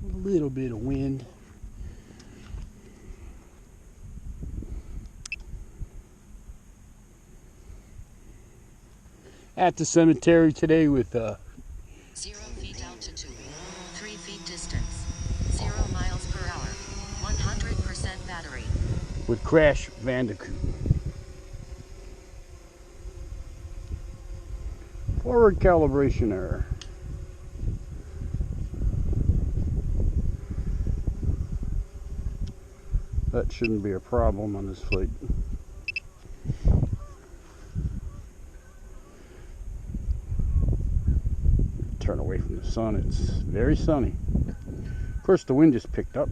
A little bit of wind. At the cemetery today with 0 feet altitude, 3 feet distance, 0 miles per hour, 100% battery. With Crash Bandicoot. Forward calibration error. That shouldn't be a problem on this flight. Turn away from the sun. It's very sunny. Of course, the wind just picked up.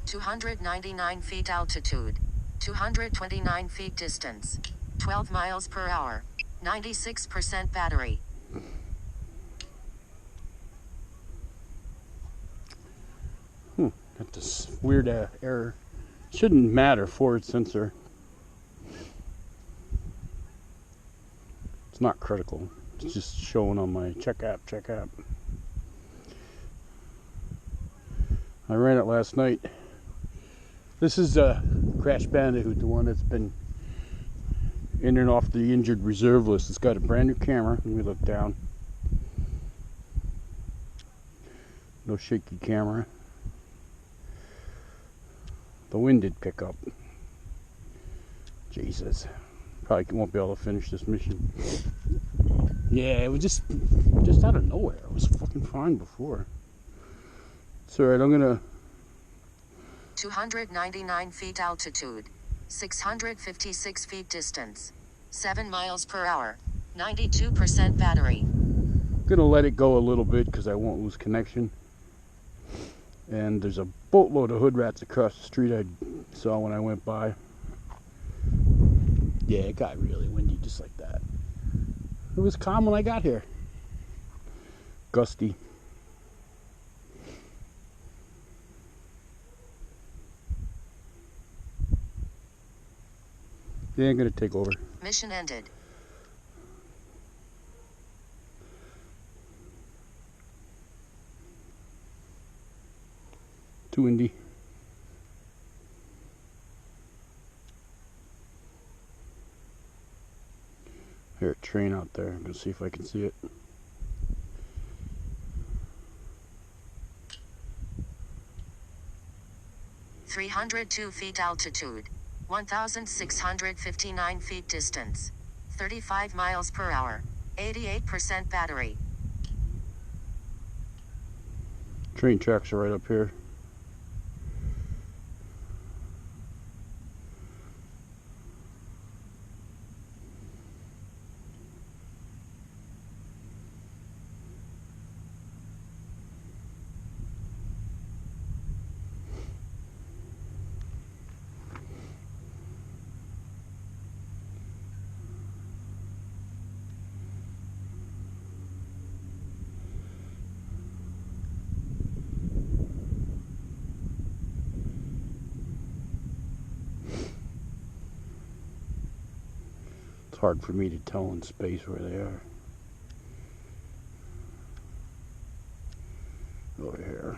299 feet altitude, 229 feet distance, 12 miles per hour, 96% battery. Got this weird error. Shouldn't matter, forward sensor. It's not critical. It's just showing on my check app. I ran it last night. This is Crash Bandicoot, the one that's been in and off the injured reserve list. It's got a brand new camera. Let me look down. No shaky camera. The wind did pick up. Jesus. Probably won't be able to finish this mission. Yeah, it was just out of nowhere. It was fucking fine before. It's alright, I'm gonna... 299 feet altitude, 656 feet distance, 7 miles per hour, 92% battery. I'm gonna let it go a little bit because I won't lose connection. And there's a boatload of hood rats across the street I saw when I went by. Yeah, it got really windy just like that. It was calm when I got here. Gusty. They ain't gonna take over. Mission ended. Too windy. Hear a train out there. I'm gonna see if I can see it. (302 feet altitude, 1,659 feet distance, 35 miles per hour, 88% battery. Train tracks are right up here. It's hard for me to tell in space where they are. Over here.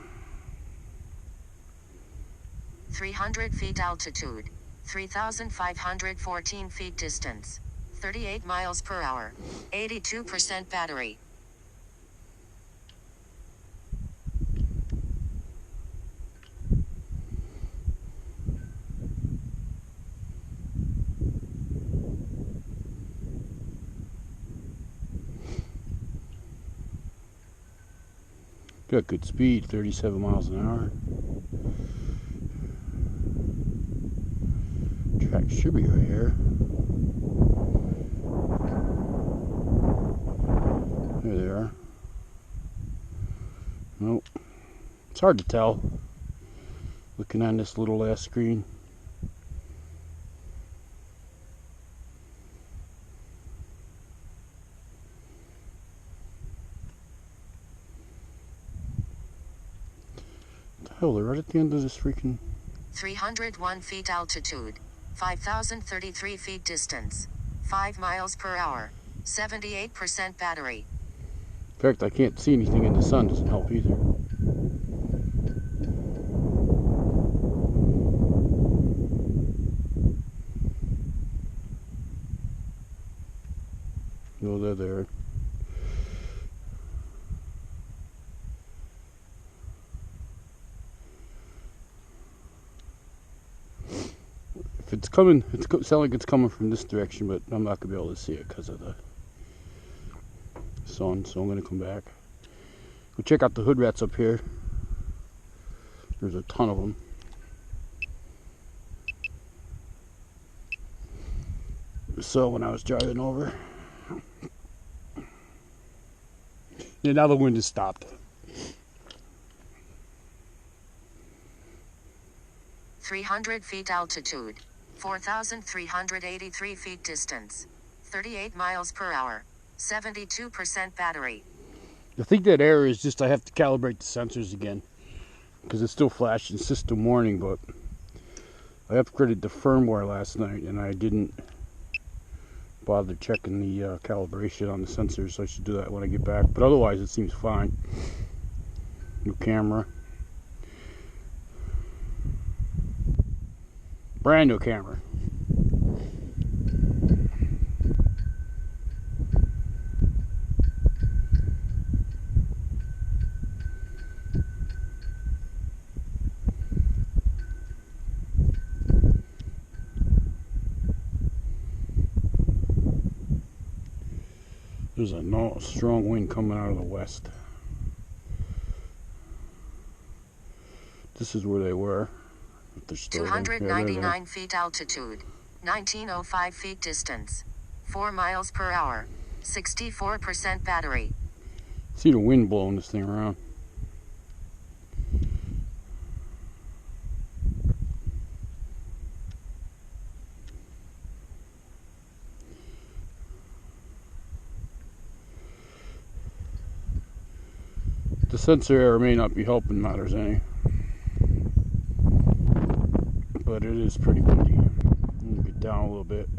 300 feet altitude, 3,514 feet distance, 38 miles per hour, 82% battery. Got good speed, 37 miles an hour. Track should be right here. There they are. Nope. It's hard to tell looking on this little ass screen. hell, they're right at the end of this freaking... 301 feet altitude. 5,033 feet distance. 5 miles per hour. 78% battery. In fact, I can't see anything in the sun. Doesn't help either. No, they're there. If it's coming, it's sounds like it's coming from this direction, but I'm not gonna be able to see it because of the sun. So I'm gonna come back. Go check out the hood rats up here. There's a ton of them. So when I was driving over, yeah, now the wind has stopped. 300 feet altitude. 4,383 feet distance. 38 miles per hour. 72% battery. I think that error is just I have to calibrate the sensors again because it's still flashing system warning, but I upgraded the firmware last night and I didn't bother checking the calibration on the sensors, so I should do that when I get back. But otherwise it seems fine. New camera. Brand new camera. There's a strong wind coming out of the west. This is where they were. If they're still 299 feet altitude. 1905 feet distance. 4 miles per hour. 64% battery. See the wind blowing this thing around. The sensor error may not be helping matters any, but it is pretty windy. Let me get down a little bit.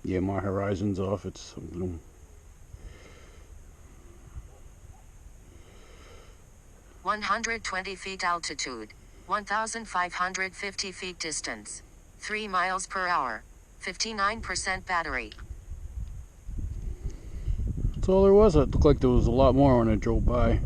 Yeah, my horizon's off. It's 120 feet altitude. 1,550 feet distance. 3 miles per hour. 59% battery. that's all there was. It looked like there was a lot more when I drove by.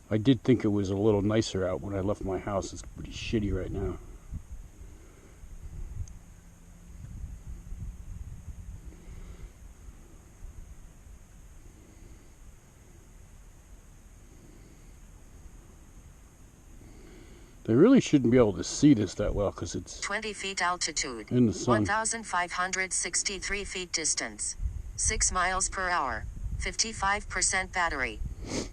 I did think it was a little nicer out when I left my house. It's pretty shitty right now. They really shouldn't be able to see this that well because it's 20 feet altitude. in the sun. 1,563 feet distance. 6 miles per hour. 55% battery.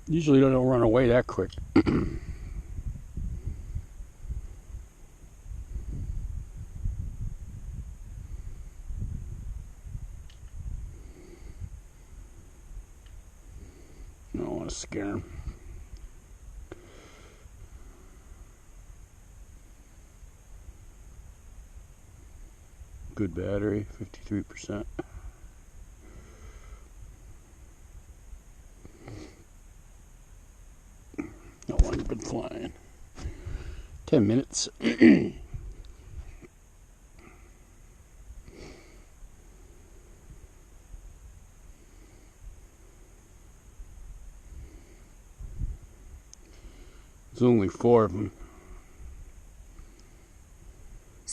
Usually they don't run away that quick. I don't want to scare them. Good battery, 53%. How long have you been flying? 10 minutes. It's only 4 of them.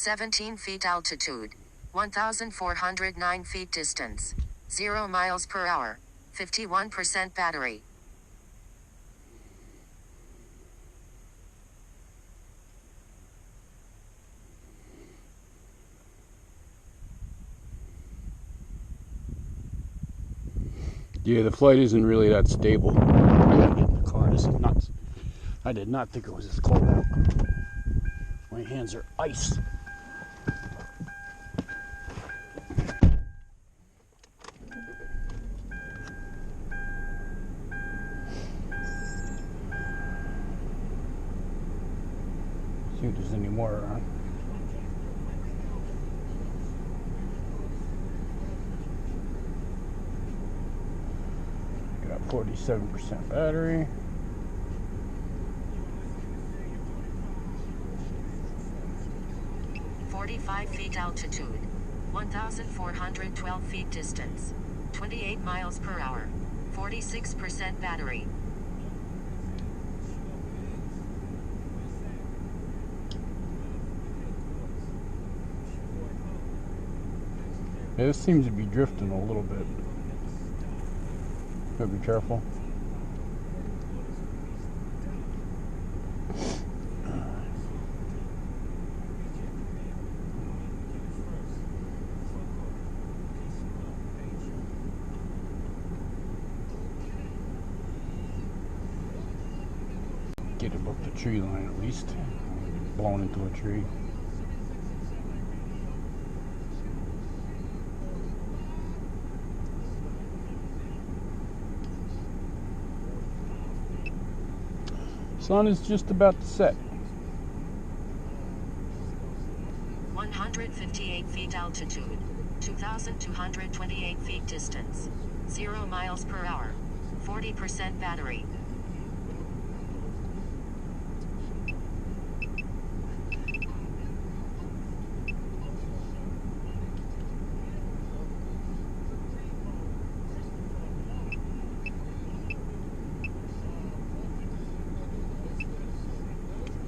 17 feet altitude. 1,409 feet distance. 0 miles per hour. 51% battery. Yeah, the flight isn't really that stable. I gotta get in the car. This is nuts. I did not think it was this cold out. My hands are ice. See if there's any more around. Got 47% battery. Feet altitude. 1,412 feet distance. 28 miles per hour. 46% battery. Yeah, this seems to be drifting a little bit. Gotta be careful. Get above the tree line at least. Blown into a tree. Sun is just about to set. 158 feet altitude. 2,228 feet distance. 0 miles per hour. 40% battery.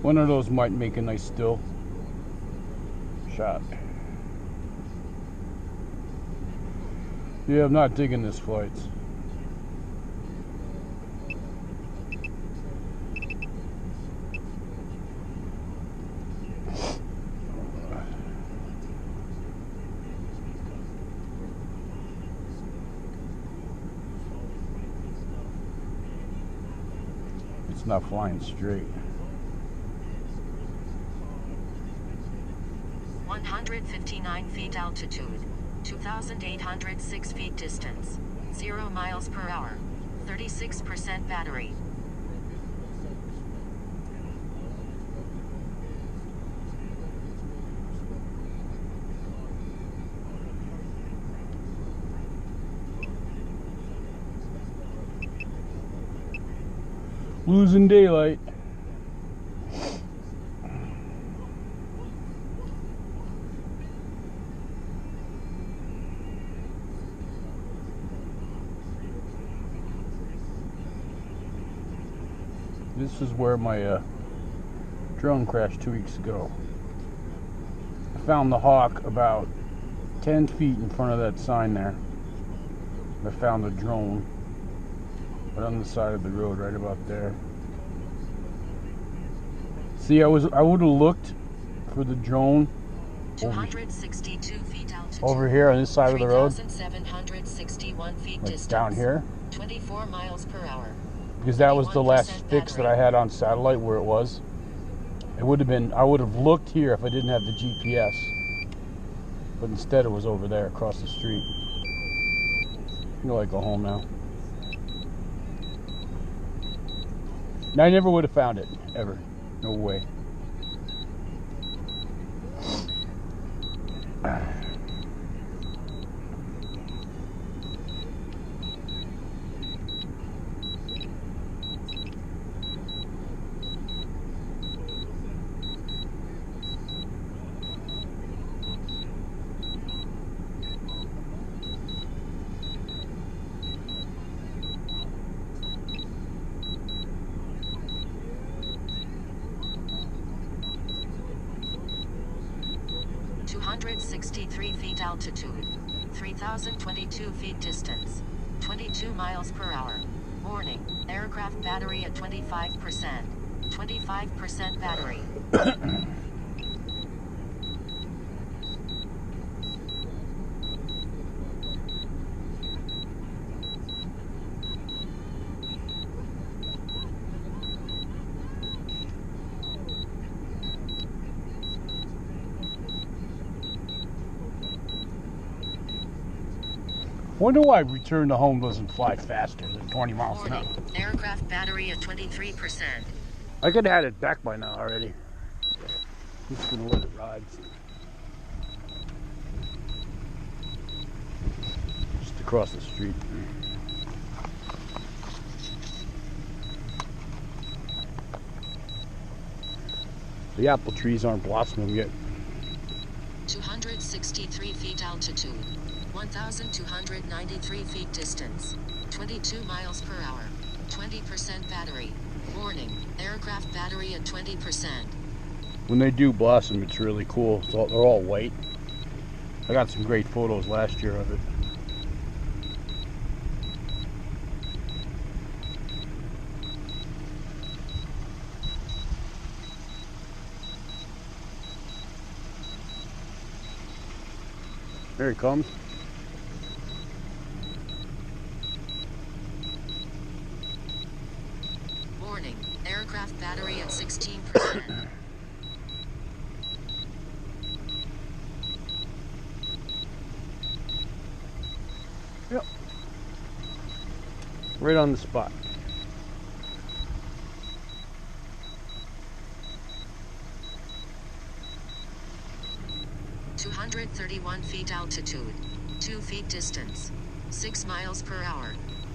One of those might make a nice still shot. Yeah, I'm not digging this flight. It's not flying straight. 159 feet altitude. 2,806 feet distance. 0 miles per hour. 36% battery. Losing daylight. This is where my drone crashed 2 weeks ago. I found the hawk about 10 feet in front of that sign there. I found the drone right on the side of the road, right about there. See, I would have looked for the drone 262 feet altitude. over here on this side of the road, 3,761 feet like distance. down here, 24 miles per hour. because that was the last 81% fix that battery. I had on satellite where it was. It would have been, I would have looked here if I didn't have the GPS, but instead it was over there across the street. I know I go home now. And I never would have found it, ever. No way. 263 feet altitude. 3,022 feet distance. 22 miles per hour. Warning, aircraft battery at 25%. 25% battery. Wonder why return to home doesn't fly faster than 20 miles an hour. Warning, aircraft battery at 23%. I could have had it back by now already. I'm just gonna let it ride. Just across the street. The apple trees aren't blossoming yet. 263 feet altitude. 1,293 feet distance. 22 miles per hour. 20% battery. Warning, aircraft battery at 20%. When they do blossom, it's really cool. They're all white. I got some great photos last year of it. There he comes. Warning, aircraft battery at 16%. Yep. Right on the spot. (231 feet altitude. 2 feet distance. 6 miles per hour.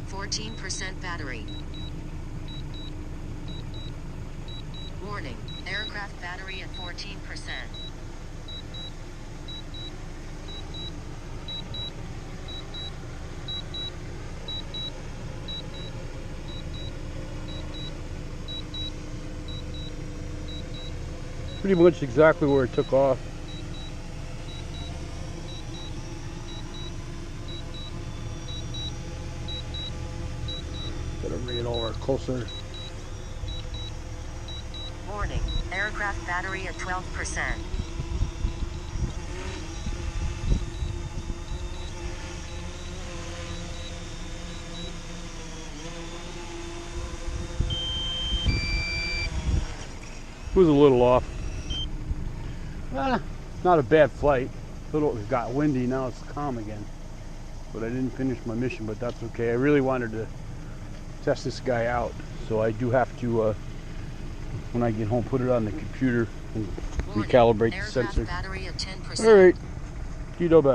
14% battery. Warning, aircraft battery at 14%. Pretty much exactly where it took off. Gotta bring it over closer. Warning, aircraft battery at 12%. It was a little off. Not a bad flight. It got windy, now it's calm again. But I didn't finish my mission, but that's okay. I really wanted to test this guy out, so I do have to, when I get home, put it on the computer and recalibrate the sensor. Battery at 10%. All right, Tito Bow.